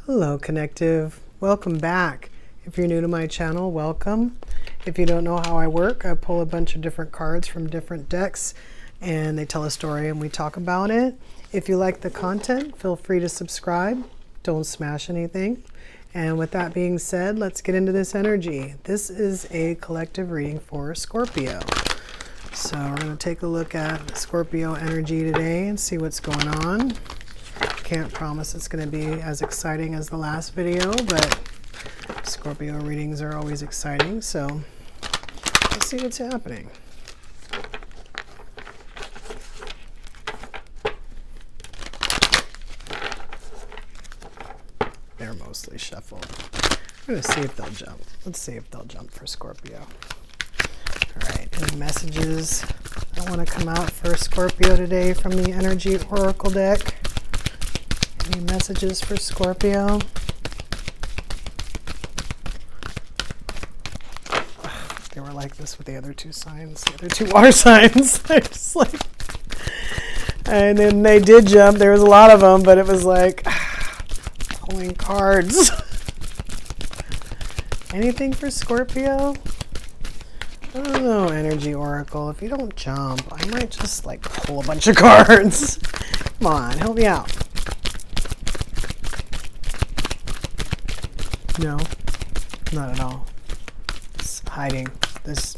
Hello, Connective. Welcome back. If you're new to my channel, welcome. If you don't know how I work, I pull a bunch of different cards from different decks and they tell a story and we talk about it. If you like the content, feel free to subscribe. Don't smash anything. And with that being said, let's get into this energy. This is a collective reading for Scorpio. So we're going to take a look at Scorpio energy today and see what's going on. Can't promise it's going to be as exciting as the last video, but Scorpio readings are always exciting, so let's see what's happening. They're mostly shuffled. I'm going to see if they'll jump. Let's see if they'll jump for Scorpio. All right, any messages that want to come out for Scorpio today from the Energy Oracle deck? Any messages for Scorpio? They were like this with the other two signs, the other two water signs. They're just like, and then they did jump. There was a lot of them, but it was like pulling cards. Anything for Scorpio? I don't know, Energy Oracle. If you don't jump, I might just like pull a bunch of cards. Come on, help me out. No, not at all. It's hiding. This,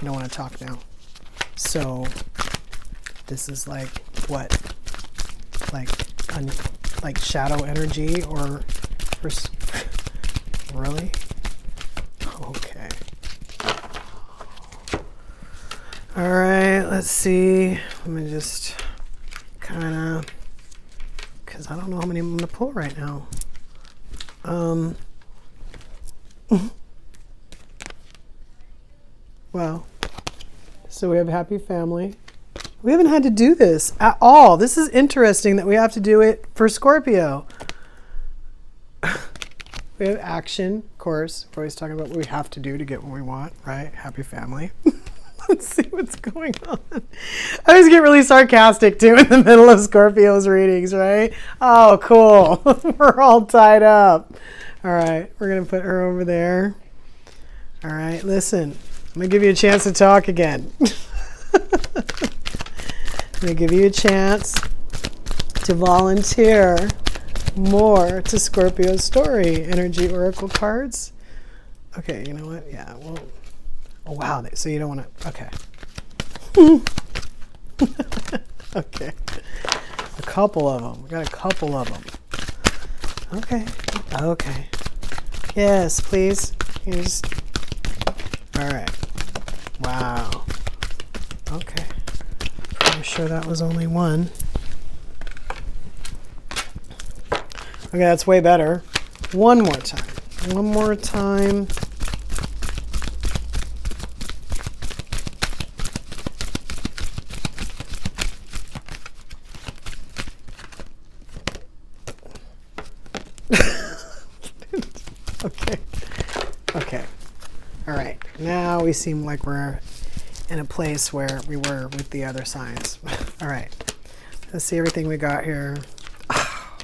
you don't want to talk now. So, this is like what? Like shadow energy or really? Okay. All right, let's see. Let me just kind of, because I don't know how many I'm going to pull right now. Wow. So we have happy family. We haven't had to do this at all. This is interesting that we have to do it for Scorpio. We have action, of course. We're always talking about what we have to do to get what we want, right? Happy family. Let's see what's going on. I always get really sarcastic too in the middle of Scorpio's readings, right? Oh, cool. We're all tied up. All right, we're going to put her over there. All right, listen. I'm going to give you a chance to talk again. I'm going to give you a chance to volunteer more to Scorpio's story. Energy Oracle cards. Okay, you know what? Yeah, well, oh, wow. So you don't want to, okay. Okay. A couple of them. We got a couple of them. Okay. Okay. Yes, please. You just, all right. Wow. Okay. I'm sure that was only one. Okay, that's way better. One more time. One more time. Okay. Okay. All right. Now we seem like we're in a place where we were with the other signs. All right. Let's see everything we got here. Oh,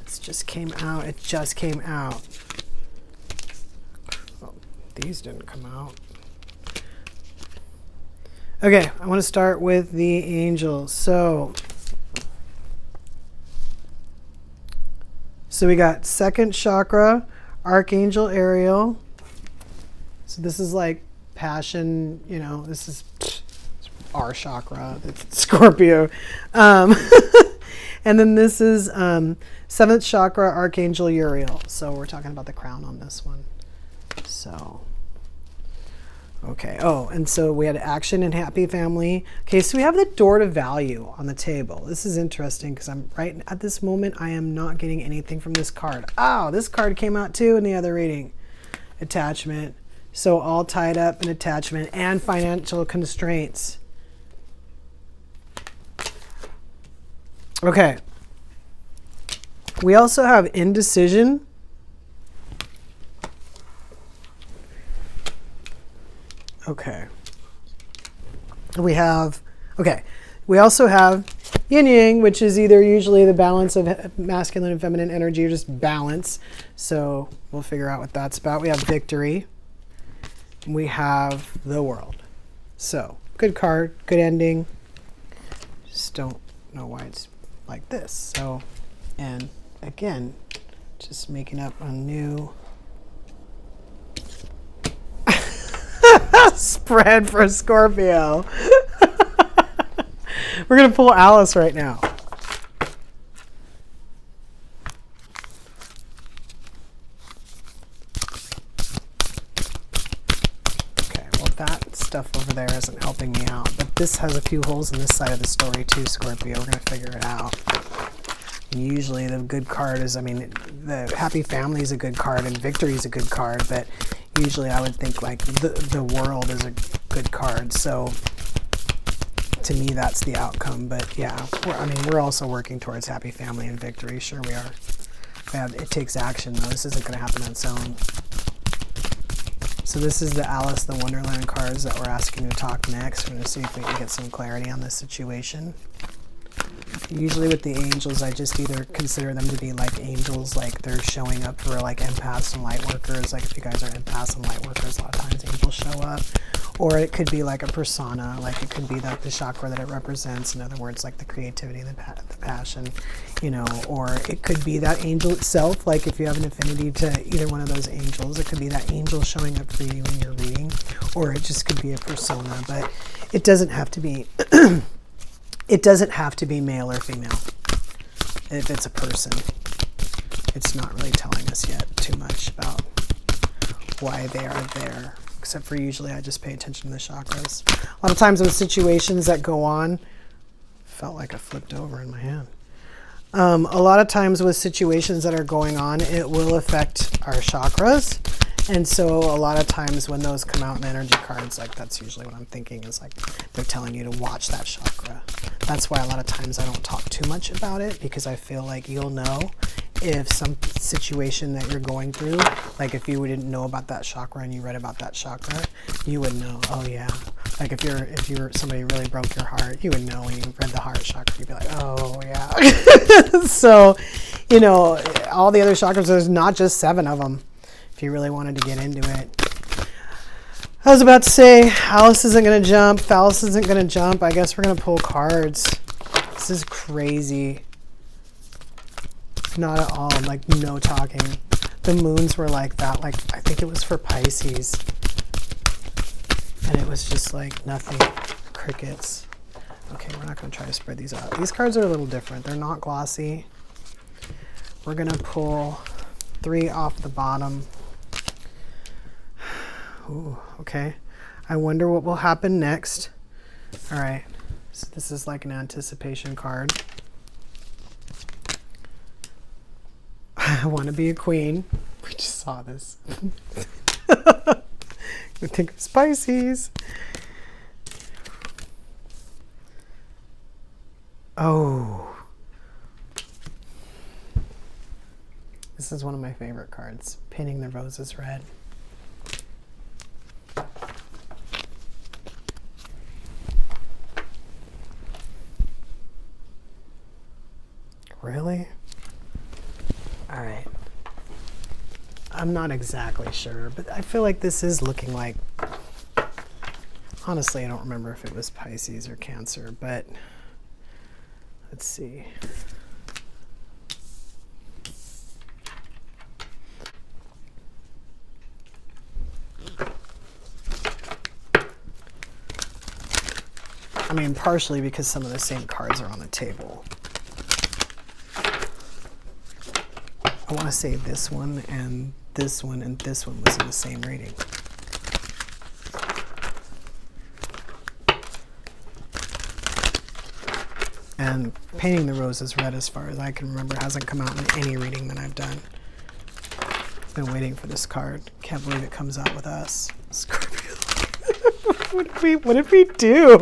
this just came out. It just came out. Oh, these didn't come out. Okay. I want to start with the angels. So we got second chakra, Archangel Ariel. So this is like passion, you know, this is our chakra, it's Scorpio. And then this is seventh chakra, Archangel Uriel. So we're talking about the crown on this one. So, okay. Oh, and so we had action and happy family. Okay, so we have the door to value on the table. This is interesting because I'm right at this moment, I am not getting anything from this card. Oh, this card came out too in the other reading. Attachment. So all tied up in attachment and financial constraints. Okay. We also have indecision. Okay. We have, okay. We also have yin yang, which is either usually the balance of masculine and feminine energy or just balance. So we'll figure out what that's about. We have victory. We have the world. So good card, good ending. Just don't know why it's like this. So, and again, just making up a new spread for Scorpio. We're going to pull Alice right now. Okay, well that stuff over there isn't helping me out, but this has a few holes in this side of the story too, Scorpio. We're going to figure it out. And usually the good card is, I mean, the happy family is a good card and victory is a good card, but usually I would think like the world is a good card. So to me, that's the outcome. But yeah, we're also working towards happy family and victory. Sure we are. It takes action though. This isn't going to happen on its own. So this is the Alice, the Wonderland cards that we're asking to talk next. We're going to see if we can get some clarity on this situation. Usually with the angels, I just either consider them to be like angels, like they're showing up for like empaths and light workers. Like if you guys are empaths and light workers, a lot of times angels show up. Or it could be like a persona, like it could be like the chakra that it represents. In other words, like the creativity, the passion, you know, or it could be that angel itself. Like if you have an affinity to either one of those angels, it could be that angel showing up for you in your reading, or it just could be a persona, but it doesn't have to be, it doesn't have to be male or female. If it's a person, it's not really telling us yet too much about why they are there. Except for usually I just pay attention to the chakras. A lot of times with situations that go on, felt like I flipped over in my hand. A lot of times with situations that are going on, it will affect our chakras. And so a lot of times when those come out in the energy cards, like that's usually what I'm thinking is like they're telling you to watch that chakra. That's why a lot of times I don't talk too much about it, because I feel like you'll know if some situation that you're going through, like if you didn't know about that chakra and you read about that chakra, you would know, oh yeah. Like if you're somebody really broke your heart, you would know when you read the heart chakra, you'd be like, oh yeah. So, you know, all the other chakras, there's not just 7 of them. If you really wanted to get into it. I was about to say, Alice isn't going to jump. Phallus isn't going to jump. I guess we're going to pull cards. This is crazy. Not at all. Like, no talking. The moons were like that. Like, I think it was for Pisces. And it was just like nothing. Crickets. Okay, we're not going to try to spread these out. These cards are a little different. They're not glossy. We're going to pull 3 off the bottom. Ooh, okay. I wonder what will happen next. All right. So this is like an anticipation card. I want to be a queen. We just saw this. I think of Pisces. Oh. This is one of my favorite cards. Painting the Roses Red. Really? All right. I'm not exactly sure, but I feel like this is looking like, honestly, I don't remember if it was Pisces or Cancer, but let's see. I mean, partially because some of the same cards are on the table. I want to say this one and this one and this one was in the same reading. And Painting the Roses Red, as far as I can remember, hasn't come out in any reading that I've done. I've been waiting for this card. Can't believe it comes out with us. Scorpio. What did we do?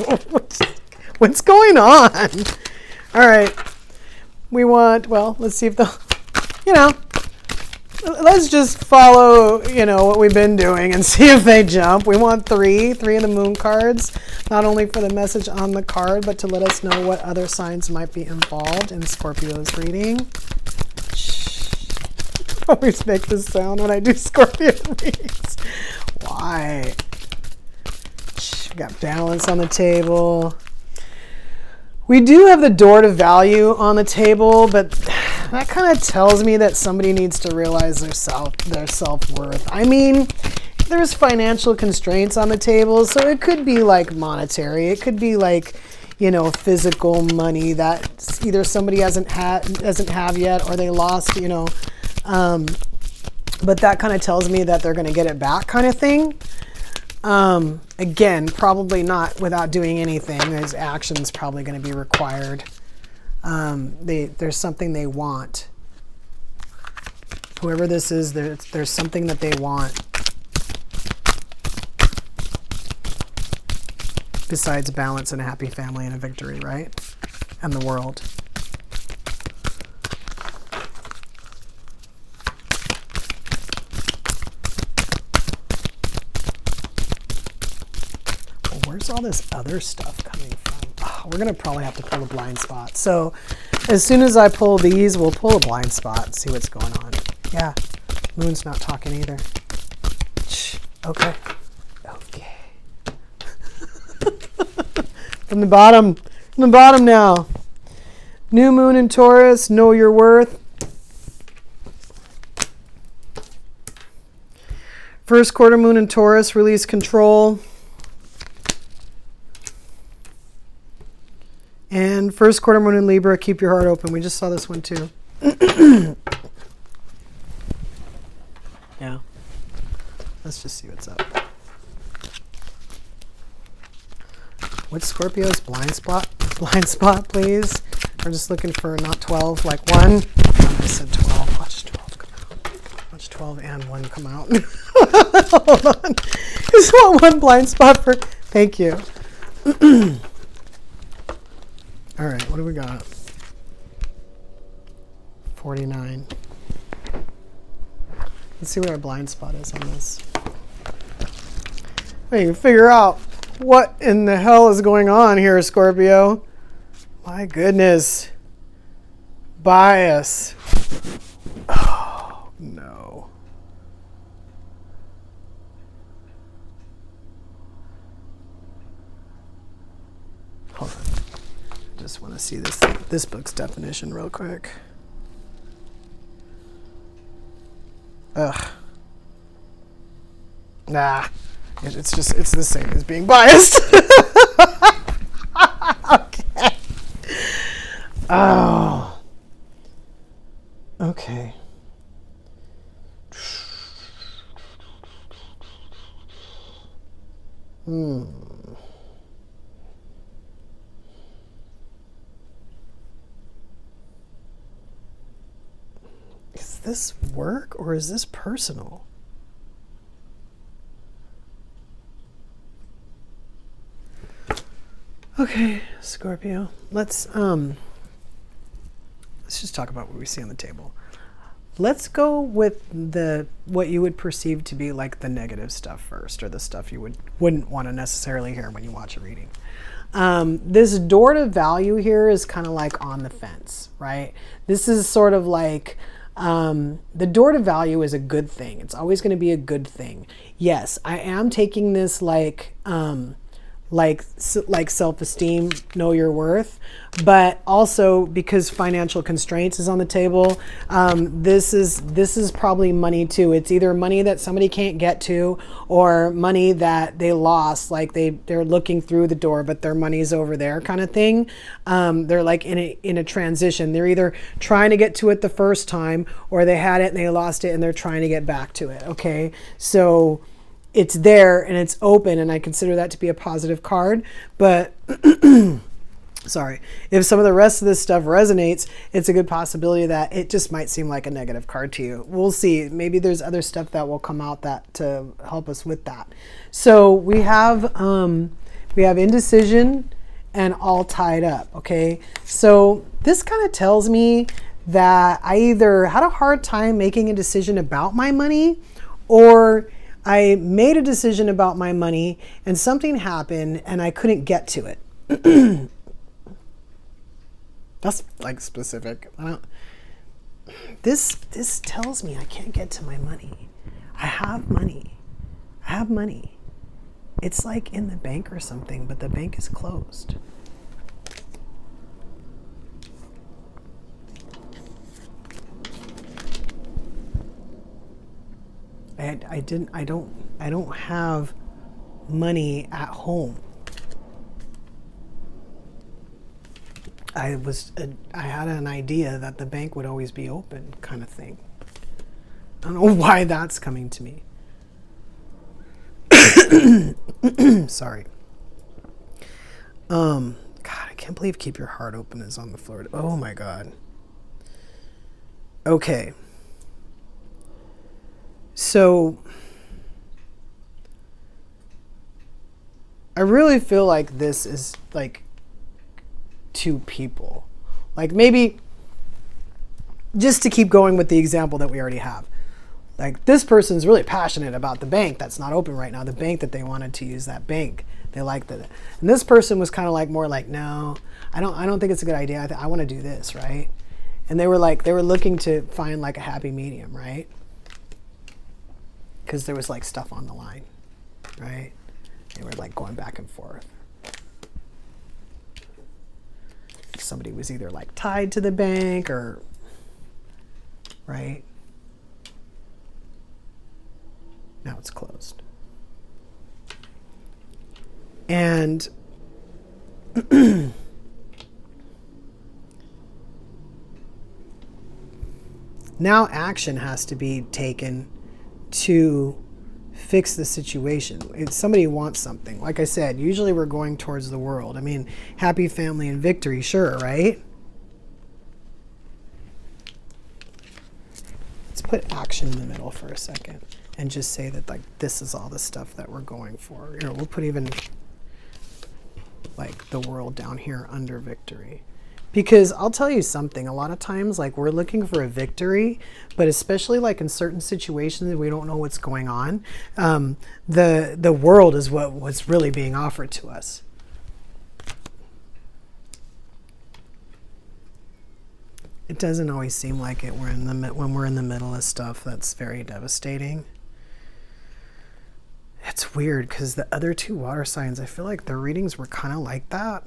What's going on? All right. We want, well, let's see if the, you know, let's just follow, you know, what we've been doing and see if they jump. We want three of the moon cards, not only for the message on the card, but to let us know what other signs might be involved in Scorpio's reading. I always make this sound when I do Scorpio readings. Why? We got balance on the table. We do have the door to value on the table, but that kind of tells me that somebody needs to realize their self-worth. I mean, there's financial constraints on the table, so it could be like monetary. It could be like, you know, physical money that either somebody doesn't have yet, or they lost, you know. But that kind of tells me that they're going to get it back, kind of thing. Again, probably not without doing anything. There's actions probably going to be required. There's something they want. Whoever this is, there's something that they want. Besides balance and a happy family and a victory, right? And the world. Well, where's all this other stuff coming from? Oh, we're going to probably have to pull a blind spot. So as soon as I pull these, we'll pull a blind spot and see what's going on. Yeah, Moon's not talking either. Shh. Okay. Okay. From the bottom now. New moon in Taurus, know your worth. First quarter moon in Taurus, release control. And first quarter moon in Libra, keep your heart open. We just saw this one too. Yeah. Let's just see what's up. What's Scorpio's blind spot? Blind spot, please. We're just looking for not 12, like 1. I said 12. Watch 12 come out. Watch 12 and 1 come out. Hold on. Just want one blind spot for... Thank you. All right, what do we got? 49. Let's see what our blind spot is on this. Hey, you figure out what in the hell is going on here, Scorpio? My goodness. Bias. Oh, no. Hold on. Just want to see this book's definition real quick. Ugh. Nah. It's the same as being biased. Okay. Oh. Okay. Is this work or is this personal? Okay, Scorpio. Let's just talk about what we see on the table. Let's go with what you would perceive to be like the negative stuff first, or the stuff you wouldn't want to necessarily hear when you watch a reading. This door to value here is kind of like on the fence, right? This is sort of like the door to value is a good thing. It's always going to be a good thing. Yes, I am taking this like self-esteem, know your worth, but also because financial constraints is on the table, this is probably money too. It's either money that somebody can't get to, or money that they lost, like they're looking through the door but their money's over there, kind of thing. They're like in a transition. They're either trying to get to it the first time, or they had it and they lost it and they're trying to get back to it. Okay, so it's there and it's open, and I consider that to be a positive card. But sorry, if some of the rest of this stuff resonates, it's a good possibility that it just might seem like a negative card to you. We'll see. Maybe there's other stuff that will come out that to help us with that. So we have indecision and all tied up. Okay, so this kind of tells me that I either had a hard time making a decision about my money, or I made a decision about my money and something happened and I couldn't get to it. That's like specific. This tells me I can't get to my money. I have money. I have money. It's like in the bank or something, but the bank is closed. I don't have money at home. I had an idea that the bank would always be open, kind of thing. I don't know why that's coming to me. Sorry. God, I can't believe Keep Your Heart Open is on the floor. Oh my God. Okay. So I really feel like this is like two people. Like maybe just to keep going with the example that we already have. Like this person's really passionate about the bank that's not open right now, the bank that they wanted to use, that bank. They liked it. And this person was kind of like more like, no, I don't think it's a good idea. I want to do this, right? And they were looking to find like a happy medium, right? Because there was like stuff on the line, right? They were like going back and forth. Somebody was either like tied to the bank or, right? Now it's closed. And now action has to be taken to fix the situation. If somebody wants something, like I said, usually we're going towards the world. I mean, happy family and victory, sure, right? Let's put action in the middle for a second and just say that like this is all the stuff that we're going for. You know, we'll put even like the world down here under victory. Because I'll tell you something, a lot of times like we're looking for a victory, but especially like in certain situations we don't know what's going on. The world is what's really being offered to us. It doesn't always seem like it when we're in the middle of stuff that's very devastating. It's weird because the other two water signs, I feel like their readings were kind of like that.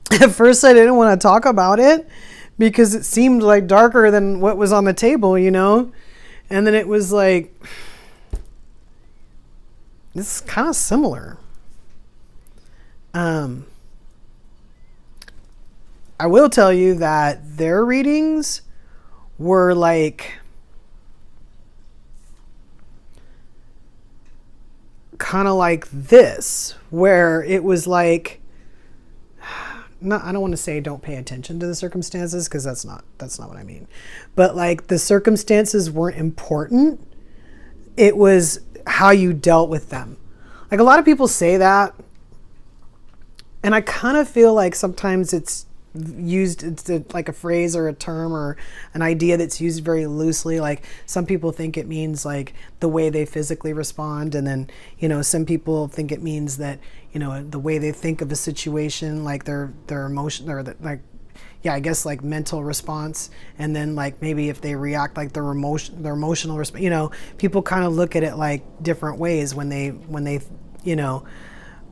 At first I didn't want to talk about it because it seemed like darker than what was on the table, you know? And then it was like, this is kind of similar. I will tell you that their readings were like kind of like this, where it was like, no, I don't want to say don't pay attention to the circumstances because that's not what I mean. But like the circumstances weren't important. It was how you dealt with them. Like a lot of people say that. And I kind of feel like sometimes it's like a phrase or a term or an idea that's used very loosely. Like some people think it means like the way they physically respond, and then some people think it means that the way they think of a situation, like their emotion or I guess like mental response, and then like maybe if they react like their emotional response. People kind of look at it like different ways when they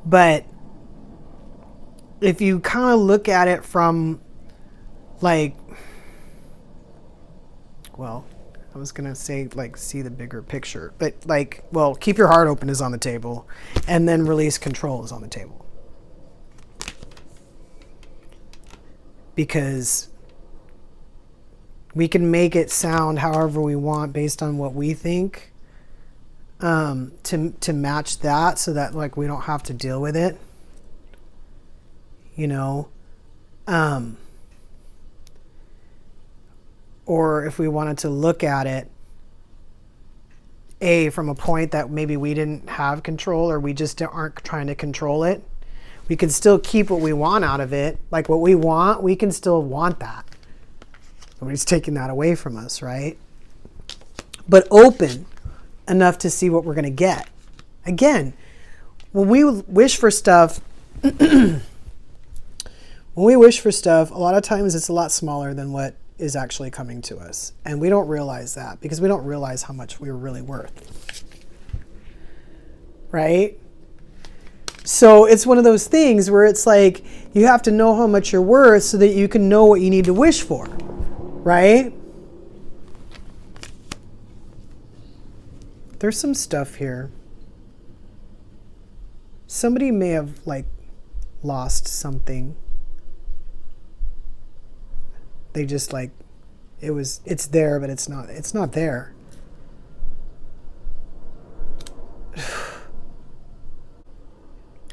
but if you kind of look at it from like, well, I was going to say like see the bigger picture, but like, well, keep your heart open is on the table, and then release control is on the table. Because we can make it sound however we want based on what we think, to match that so that like we don't have to deal with it. Or if we wanted to look at it from a point that maybe we didn't have control, or we just aren't trying to control it, we can still keep what we want out of it. Like what we want, we can still want that. Nobody's taking that away from us, right? But open enough to see what we're going to get. Again, when we wish for stuff, a lot of times it's a lot smaller than what is actually coming to us. And we don't realize that because we don't realize how much we're really worth. Right? So it's one of those things where it's like you have to know how much you're worth so that you can know what you need to wish for. Right? There's some stuff here. Somebody may have like lost something. They just like, it's there, but it's not there.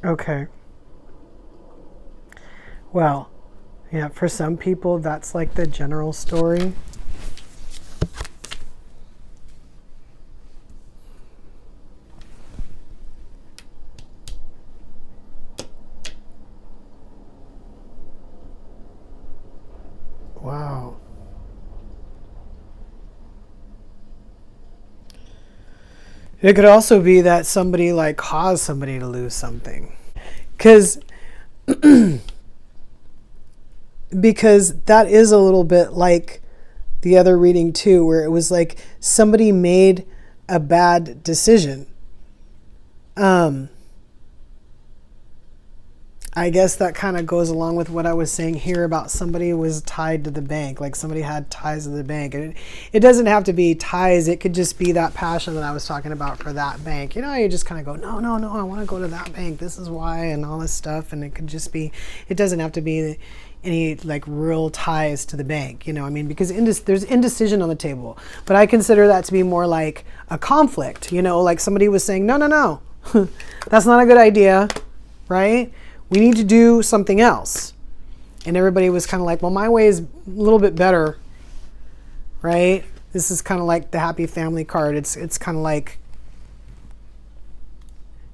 Okay. Well, yeah, for some people, that's like the general story. Wow. It could also be that somebody like caused somebody to lose something. Because that is a little bit like the other reading too, where it was like somebody made a bad decision. I guess that kind of goes along with what I was saying here about somebody was tied to the bank, like somebody had ties to the bank. And it doesn't have to be ties. It could just be that passion that I was talking about for that bank. You know, you just kind of go, no, I want to go to that bank. This is why, and all this stuff. And it could just be, it doesn't have to be any like real ties to the bank, you know, I mean, because there's indecision on the table. But I consider that to be more like a conflict, you know, like somebody was saying, no, that's not a good idea, right? We need to do something else. And everybody was kind of like, well, my way is a little bit better, right? This is kind of like the happy family card. It's kind of like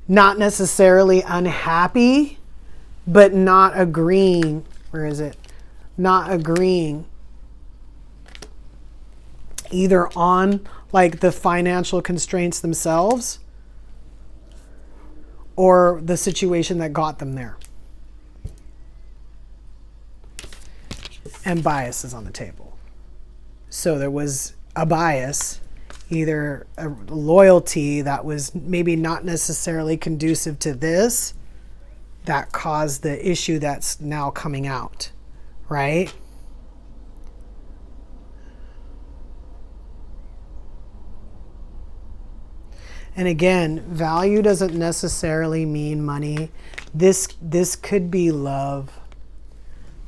not necessarily unhappy, but not agreeing. Where is it? Not agreeing either on like the financial constraints themselves or the situation that got them there. And bias is on the table. So there was a bias, either a loyalty that was maybe not necessarily conducive to this, that caused the issue that's now coming out, right? And again, value doesn't necessarily mean money. This could be love.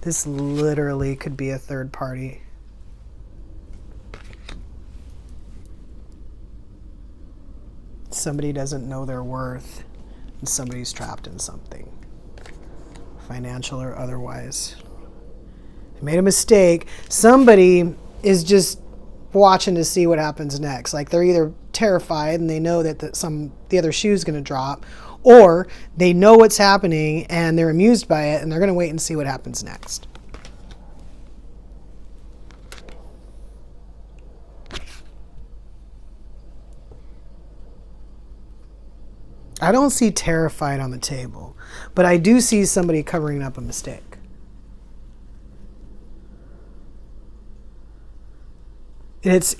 This literally could be a third party. Somebody doesn't know their worth, and somebody's trapped in something, financial or otherwise. They made a mistake. Somebody is just watching to see what happens next. Like they're either terrified and they know that the other shoe is going to drop, or they know what's happening and they're amused by it and they're going to wait and see what happens next. I don't see terrified on the table, but I do see somebody covering up a mistake. It's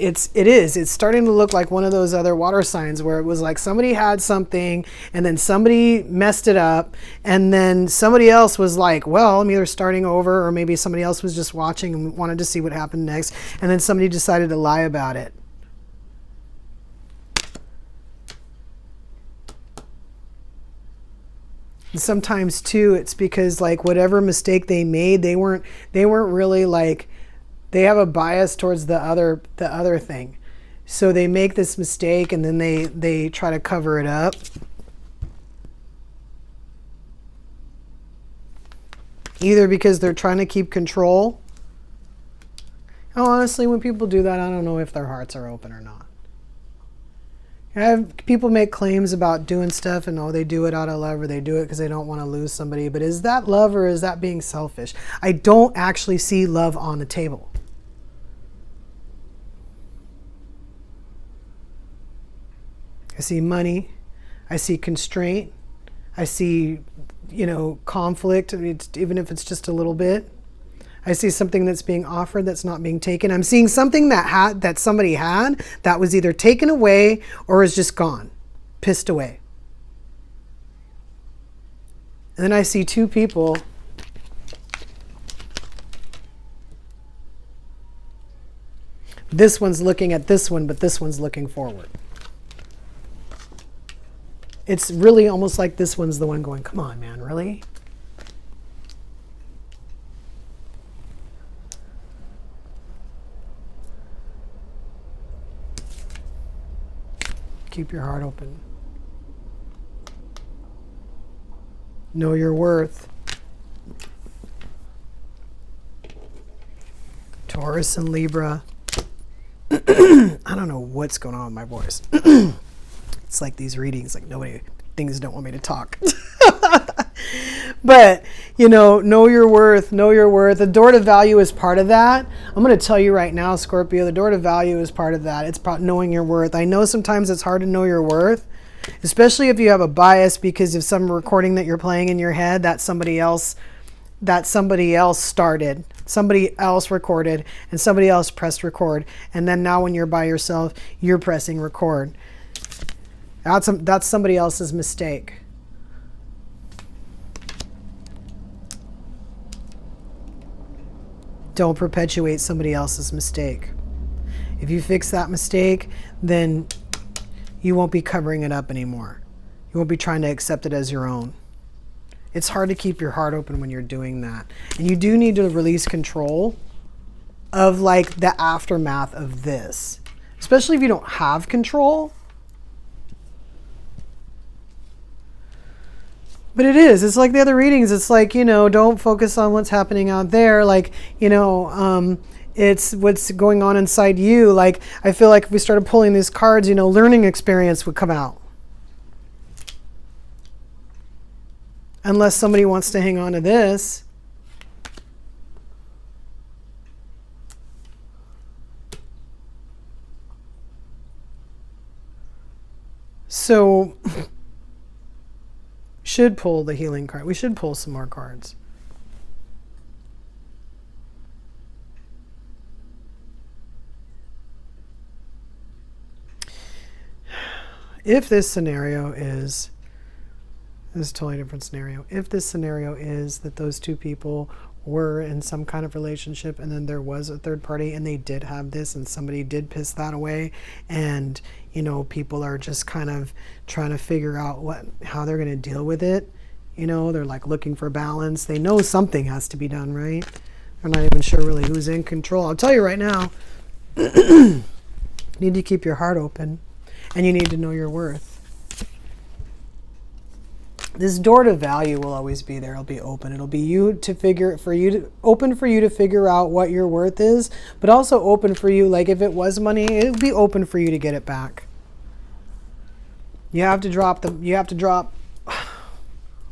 starting to look like one of those other water signs where it was like somebody had something and then somebody messed it up and then somebody else was like, well, I'm either starting over, or maybe somebody else was just watching and wanted to see what happened next, and then somebody decided to lie about it. And sometimes too, it's because like whatever mistake they made, they weren't really like, they have a bias towards the other thing. So they make this mistake and then they try to cover it up. Either because they're trying to keep control. Honestly, when people do that, I don't know if their hearts are open or not. I have people make claims about doing stuff and they do it out of love, or they do it because they don't want to lose somebody. But is that love or is that being selfish? I don't actually see love on the table. I see money. I see constraint. I see, conflict, even if it's just a little bit. I see something that's being offered that's not being taken. I'm seeing something that somebody had that was either taken away or is just gone, pissed away. And then I see two people. This one's looking at this one, but this one's looking forward. It's really almost like this one's the one going, come on, man, really? Keep your heart open. Know your worth. Taurus and Libra. I don't know what's going on with my voice. It's like these readings, like things don't want me to talk. But, know your worth, know your worth. The door to value is part of that. I'm going to tell you right now, Scorpio, the door to value is part of that. It's about knowing your worth. I know sometimes it's hard to know your worth, especially if you have a bias because of some recording that you're playing in your head that somebody else started. Somebody else recorded and somebody else pressed record. And then now when you're by yourself, you're pressing record. That's somebody else's mistake. Don't perpetuate somebody else's mistake. If you fix that mistake, then you won't be covering it up anymore. You won't be trying to accept it as your own. It's hard to keep your heart open when you're doing that. And you do need to release control of like the aftermath of this, especially if you don't have control. But it's like the other readings. It's like, don't focus on what's happening out there. Like, it's what's going on inside you. Like, I feel like if we started pulling these cards, learning experience would come out. Unless somebody wants to hang on to this. So, should pull the healing card. We should pull some more cards. If this scenario is... This is a totally different scenario. If this scenario is that those two people were in some kind of relationship and then there was a third party and they did have this and somebody did piss that away and, people are just kind of trying to figure out how they're going to deal with it. They're like looking for balance. They know something has to be done, right? They're not even sure really who's in control. I'll tell you right now, you need to keep your heart open and you need to know your worth. This door to value will always be there. It'll be open. It'll be open for you to figure out what your worth is, but also open for you, like if it was money, it'll be open for you to get it back. You have to drop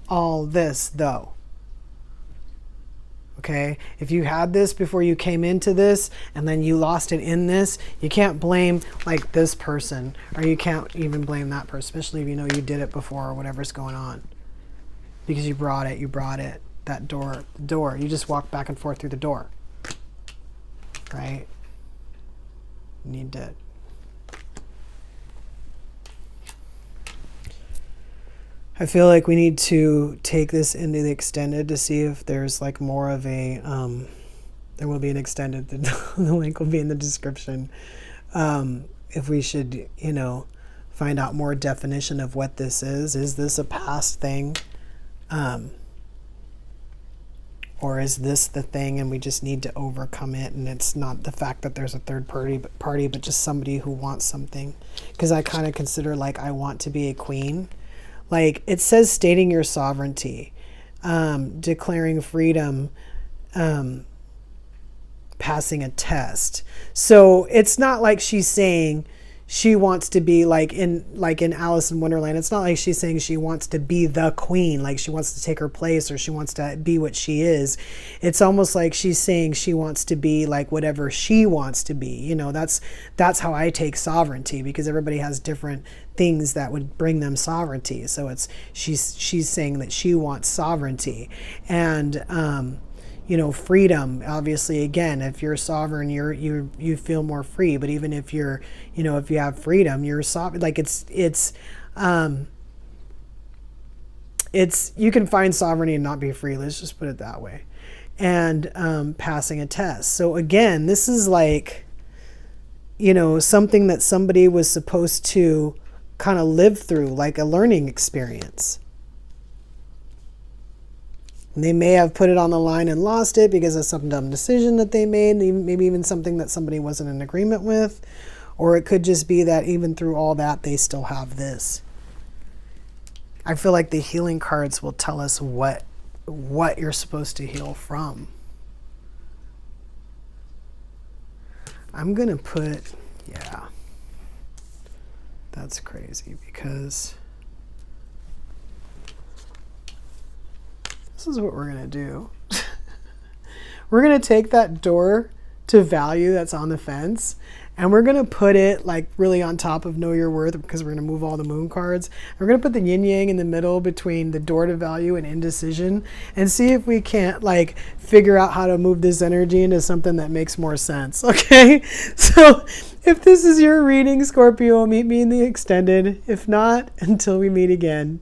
all this though. Okay? If you had this before you came into this and then you lost it in this, you can't blame like this person, or you can't even blame that person, especially if you did it before or whatever's going on. Because you brought it, that door, you just walked back and forth through the door, right? You need to. I feel like we need to take this into the extended to see if there's like more of a, there will be an extended, the link will be in the description. If we should, find out more definition of what this is this a past thing? Or is this the thing and we just need to overcome it, and it's not the fact that there's a third party but just somebody who wants something? Because I kind of consider like I want to be a queen. Like it says stating your sovereignty, declaring freedom, passing a test. So it's not like she's saying, she wants to be like in Alice in Wonderland. It's not like she's saying she wants to be the queen, like she wants to take her place or she wants to be what she is. It's almost like she's saying she wants to be like whatever she wants to be. You know, that's how I take sovereignty, because everybody has different things that would bring them sovereignty. So it's she's saying that she wants sovereignty. And you know, freedom, obviously, again, if you're sovereign, you feel more free. But even if you're, you know, if you have freedom, you're sovereign. Like it's you can find sovereignty and not be free. Let's just put it that way. And passing a test. So again, this is like, you know, something that somebody was supposed to kind of live through, like a learning experience. They may have put it on the line and lost it because of some dumb decision that they made, maybe even something that somebody wasn't in agreement with. Or it could just be that even through all that, they still have this. I feel like the healing cards will tell us what you're supposed to heal from. I'm going to put, yeah, that's crazy, because this is what we're going to do. We're going to take that door to value that's on the fence, and we're going to put it like really on top of Know Your Worth, because we're going to move all the moon cards. We're going to put the yin yang in the middle between the door to value and indecision, and see if we can't like figure out how to move this energy into something that makes more sense. Okay. So if this is your reading, Scorpio, meet me in the extended. If not, until we meet again.